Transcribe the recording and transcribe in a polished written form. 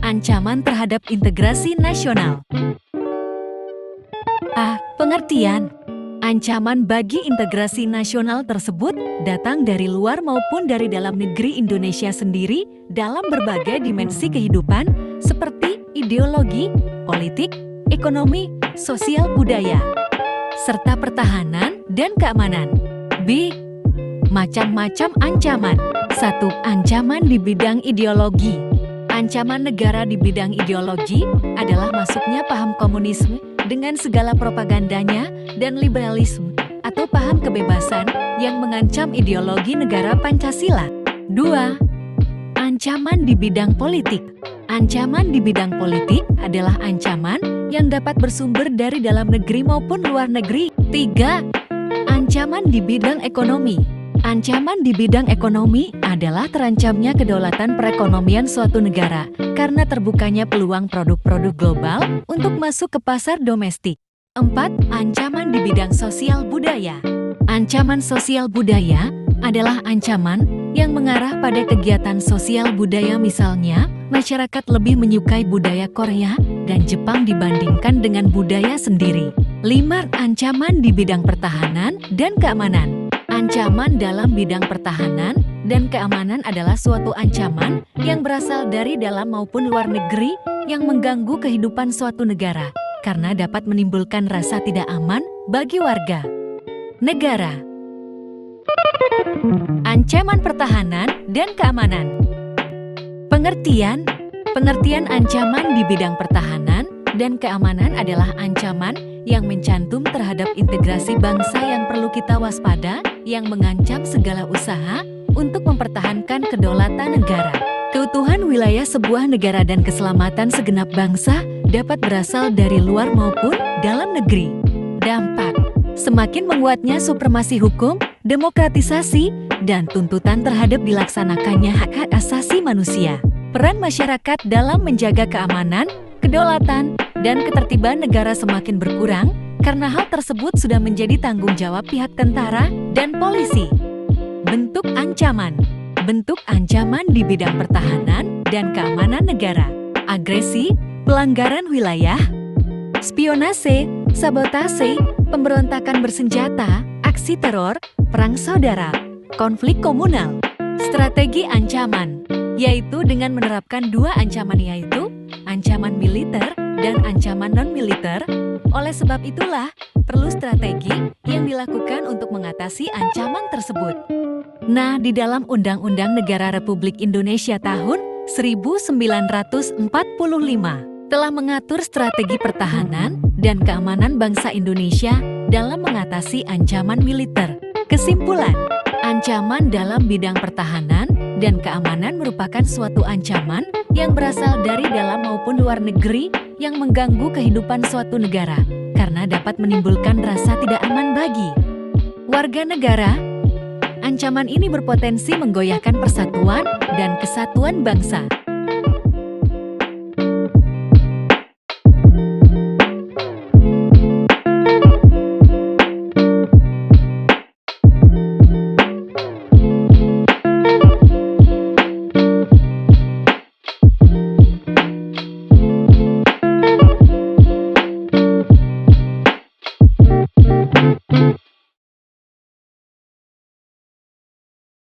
Ancaman terhadap integrasi nasional. Pengertian. Ancaman bagi integrasi nasional tersebut datang dari luar maupun dari dalam negeri Indonesia sendiri dalam berbagai dimensi kehidupan seperti ideologi, politik, ekonomi, sosial budaya, serta pertahanan dan keamanan. B. Macam-macam ancaman. 1. Ancaman di bidang ideologi. Ancaman negara di bidang ideologi adalah masuknya paham komunisme dengan segala propagandanya dan liberalisme atau paham kebebasan yang mengancam ideologi negara Pancasila. 2. Ancaman di bidang politik. Ancaman di bidang politik adalah ancaman yang dapat bersumber dari dalam negeri maupun luar negeri. 3. Ancaman di bidang ekonomi. Ancaman di bidang ekonomi adalah terancamnya kedaulatan perekonomian suatu negara karena terbukanya peluang produk-produk global untuk masuk ke pasar domestik. 4. Ancaman di bidang sosial budaya. Ancaman sosial budaya adalah ancaman yang mengarah pada kegiatan sosial budaya, misalnya masyarakat lebih menyukai budaya Korea dan Jepang dibandingkan dengan budaya sendiri. 5. Ancaman di bidang pertahanan dan keamanan. Ancaman dalam bidang pertahanan dan keamanan adalah suatu ancaman yang berasal dari dalam maupun luar negeri yang mengganggu kehidupan suatu negara karena dapat menimbulkan rasa tidak aman bagi warga negara. Ancaman pertahanan dan keamanan. Pengertian ancaman di bidang pertahanan dan keamanan adalah ancaman yang mencantum terhadap integrasi bangsa yang perlu kita waspada, yang mengancam segala usaha untuk mempertahankan kedaulatan negara, keutuhan wilayah sebuah negara dan keselamatan segenap bangsa dapat berasal dari luar maupun dalam negeri. Dampak: semakin menguatnya supremasi hukum, demokratisasi, dan tuntutan terhadap dilaksanakannya hak-hak asasi manusia. Peran masyarakat dalam menjaga keamanan, kedaulatan, dan ketertiban negara semakin berkurang karena hal tersebut sudah menjadi tanggung jawab pihak tentara dan polisi. Bentuk ancaman. Bentuk ancaman di bidang pertahanan dan keamanan negara. Agresi, pelanggaran wilayah, spionase, sabotase, pemberontakan bersenjata, aksi teror, perang saudara, konflik komunal. Strategi ancaman, yaitu dengan menerapkan dua ancaman, yaitu ancaman militer dan ancaman non-militer. Oleh sebab itulah, perlu strategi yang dilakukan untuk mengatasi ancaman tersebut. Nah, di dalam Undang-Undang Negara Republik Indonesia tahun 1945 telah mengatur strategi pertahanan dan keamanan bangsa Indonesia dalam mengatasi ancaman militer. Kesimpulan, ancaman dalam bidang pertahanan dan keamanan merupakan suatu ancaman yang berasal dari dalam maupun luar negeri yang mengganggu kehidupan suatu negara karena dapat menimbulkan rasa tidak aman bagi warga negara. Ancaman ini berpotensi menggoyahkan persatuan dan kesatuan bangsa.